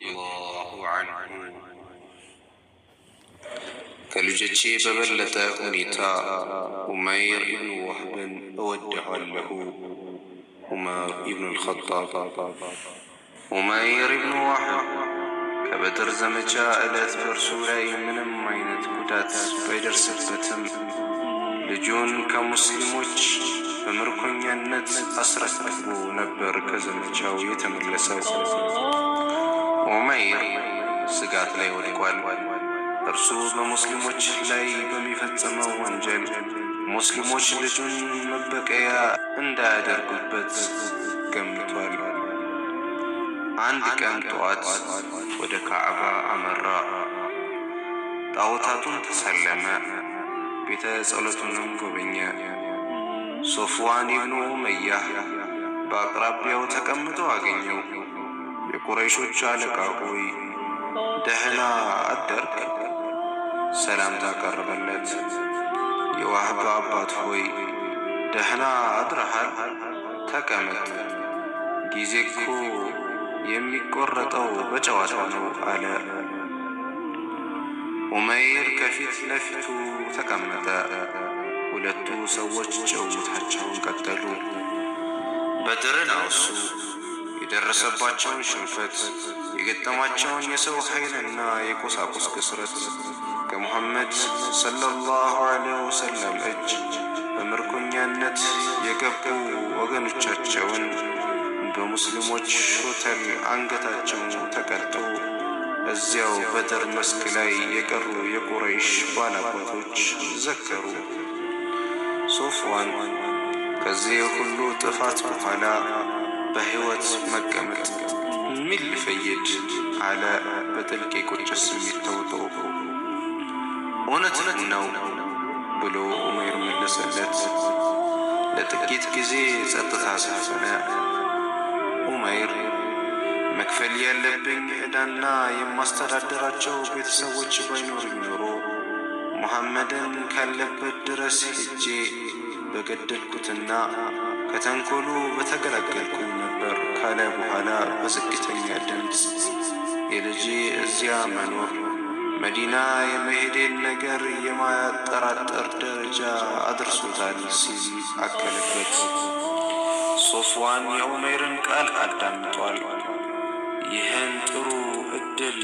الله عنه كالجتشي ببلة أنيتا أمير ابن وهب أودع له عمر ابن الخطاب أمير ابن وهب كبدر زمجا إلت برسولاي من ماينت كدات بيدر سبتم لجون كمسلموش بمركنيانت أسرقبو نبر كزمجاو يتملسو أمير سقات لي ولقوال እርሱ በሙስሊሞች ላይ በሚፈጸመው ወንጀል ሙስሊሞች ልጁን መበቀያ እንዳያደርጉበት ገምቷል። አንድ ቀን ጠዋት ወደ ካዕባ አመራ። ጣዖታቱን ተሰለመ፣ ቤተ ጸሎቱንም ጎበኘ። ሶፍዋን ኢብኑ ኡመያህ በአቅራቢያው ተቀምጦ አገኘው። የቁረይሾች አለቃ ሆይ ደህና አደርክ? ሰላምታ ቀረበለት። የዋህብ አባት ሆይ ደህና አድረሃል? ተቀመጥ፣ ጊዜ እኮ የሚቆረጠው በጨዋታ ነው አለ። ኡመይር ከፊት ለፊቱ ተቀመጠ። ሁለቱ ሰዎች ጭውውታቸውን ቀጠሉ። በድርን አወሱ። የደረሰባቸውን ሽንፈት፣ የገጠማቸውን የሰው ኃይልና የቁሳቁስ ክስረት፣ ከሙሐመድ ሰለላሁ ዐለይሂ ወሰለም እጅ በምርኮኛነት የገቡ ወገኖቻቸውን በሙስሊሞች ሾተል አንገታቸው ተቀልጦ እዚያው በድር መስክ ላይ የቀሩ የቁረይሽ ባላባቶች ዘከሩ። ሶፍዋን ከዚህ ሁሉ ጥፋት በኋላ በሕይወት መቀመጥ ምን ልፈይድ አለ በጥልቅ የቁጭት ስሜት ተውጦ። እውነትህን ነው ብሎ ኡመይር መለሰለት። ለጥቂት ጊዜ ጸጥታ ሰፈነ። ኡመይር መክፈል ያለብኝ ዕዳና የማስተዳደራቸው ቤተሰቦች ባይኖሩኝ ኖሮ ሙሐመድን ካለበት ድረስ ሄጄ በገደልኩትና ከተንኮሉ በተገላገልኩኝ ነበር ካለ በኋላ በዝግተኛ ድምፅ የልጄ እዚያ መኖር መዲና የመሄዴን ነገር የማያጠራጠር ደረጃ አድርሶታል ሲል አከለበት። ሶፍዋን የኡመይርን ቃል አዳምጧል። ይህን ጥሩ እድል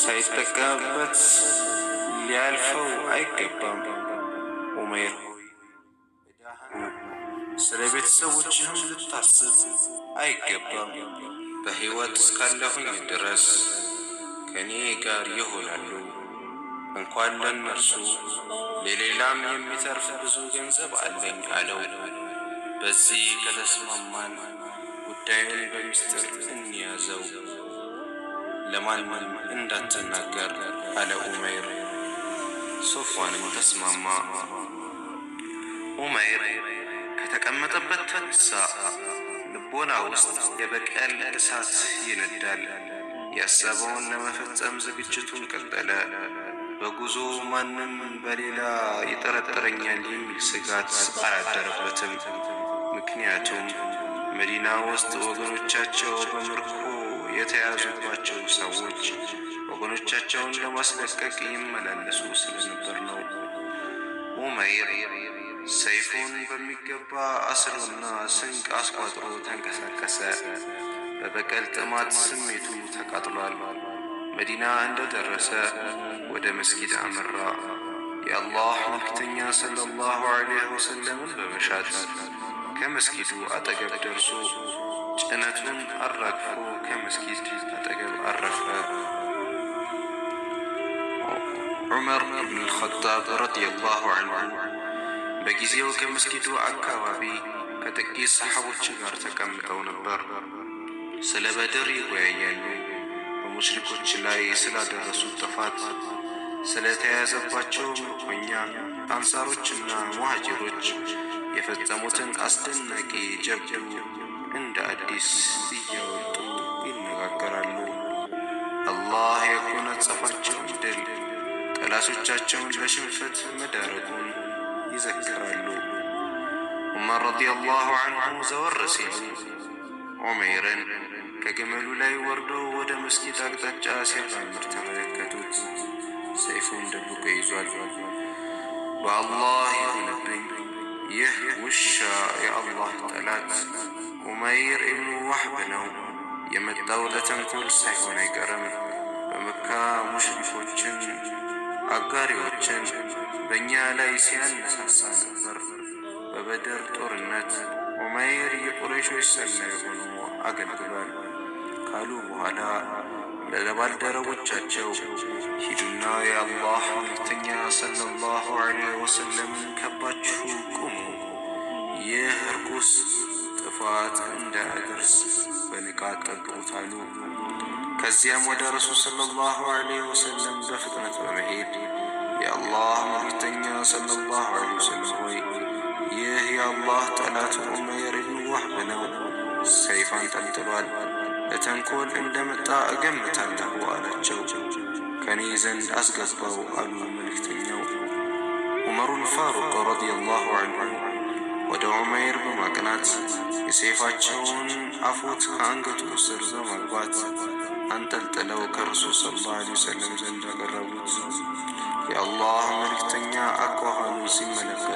ሳይጠቀምበት ሊያልፈው አይገባም። ኡመይር ስለ ቤተሰቦችህም ልታስብ አይገባም። በሕይወት እስካለሁኝ ድረስ ከኔ ጋር ይሆናሉ። እንኳን ለነርሱ ለሌላም የሚተርፍ ብዙ ገንዘብ አለኝ አለው። በዚህ ከተስማማን ጉዳዩን በሚስጥር እንያዘው፣ ለማንም እንዳትናገር አለ ኡመይር። ሶፍዋንም ተስማማ። ኡመይር ከተቀመጠበት ተነሳ። ልቦና ውስጥ የበቀል እሳት ይነዳል። ያሰበውን ለመፈጸም ዝግጅቱን ቀጠለ። በጉዞ ማንም በሌላ ይጠረጥረኛል የሚል ስጋት አላደረበትም። ምክንያቱም መዲና ውስጥ ወገኖቻቸው በምርኮ የተያዙባቸው ሰዎች ወገኖቻቸውን ለማስለቀቅ ይመላለሱ ስለነበር ነው። ኡመይር ሰይፉን በሚገባ አስሮና ስንቅ አስቋጥሮ ተንቀሳቀሰ። በበቀል ጥማት ስሜቱ ተቃጥሏል። መዲና እንደደረሰ ወደ መስጊድ አመራ። የአላህ መልክተኛ ሰለላሁ ዐለይሂ ወሰለምን በመሻት ከመስጊዱ አጠገብ ደርሶ ጭነቱን አራግፎ ከመስጊድ አጠገብ አረፈ። ዑመር ኢብኑ አልኸጣብ ረዲየላሁ ዐንሁ በጊዜው ከመስጊዱ አካባቢ ከጥቂት ሰሓቦች ጋር ተቀምጠው ነበር። ስለ በድር ይወያያሉ። በሙሽሪኮች ላይ ስላደረሱት ጥፋት፣ ስለተያዘባቸው ምርኮኛ አንሳሮችና ሙሃጅሮች የፈጸሙትን አስደናቂ ጀብዱ እንደ አዲስ እያወጡ ይነጋገራሉ። አላህ የጎናጸፋቸውን ድል፣ ጠላቶቻቸውን ለሽንፈት መዳረጉን ይዘክራሉ። ዑመር ረዲየላሁ ዐንሁ ዘወር ሲሉ ዑመይርን ከግመሉ ላይ ወርዶ ወደ መስጊድ አቅጣጫ ሲያራምድ ተመለከቱት። ሰይፉን ደብቆ ይዟል። በአላህ ይሁንብኝ፣ ይህ ውሻ የአላህ ጠላት ዑመይር ኢብኑ ዋህብ ነው። የመጣው ለተንኮል ሳይሆን አይቀርም። በመካ ሙሽሪኮችን አጋሪዎችን በእኛ ላይ ሲያነሳሳ ነበር። በበድር ጦርነት ዑመይር የቁረይሾች ሰላይ ሆኖ አገልግሏል ካሉ በኋላ ለባልደረቦቻቸው ሂዱና የአላህ መልእክተኛ ሰለላሁ ዐለይሂ ወሰለምን ከባችሁ ቁሙ፣ ይህ ርኩስ ጥፋት እንዳያደርስ በንቃት ጠብቁት አሉ። ከዚያም ወደ ረሱል ሰለላሁ ዐለይሂ ወሰለም በፍጥነት በመሄድ የአላህ መልእክተኛ ሰለላሁ ዐለይሂ ወሰለም ሆይ፣ ይህ የአላህ ጠላት ዑመይር ኢብኑ ዋህብ ነው። ሰይፍ አንጠልጥሏል። ለተንኮል እንደመጣ እገምታለሁ አላቸው። ከኔ ዘንድ አስገባው አሉ መልእክተኛው። ዑመሩል ፋሩቅ ረዲየላሁ ዐንሁ ወደ ዑመይር በማቅናት የሰይፋቸውን አፎት ከአንገቱ ስር በማግባት አንጠልጥለው ከረሱል ሰለላሁ ዐለይሂ ወሰለም ዘንድ አቀረቡት። የአላህ መልእክተኛ አኳኋኑን ሲመለከቱ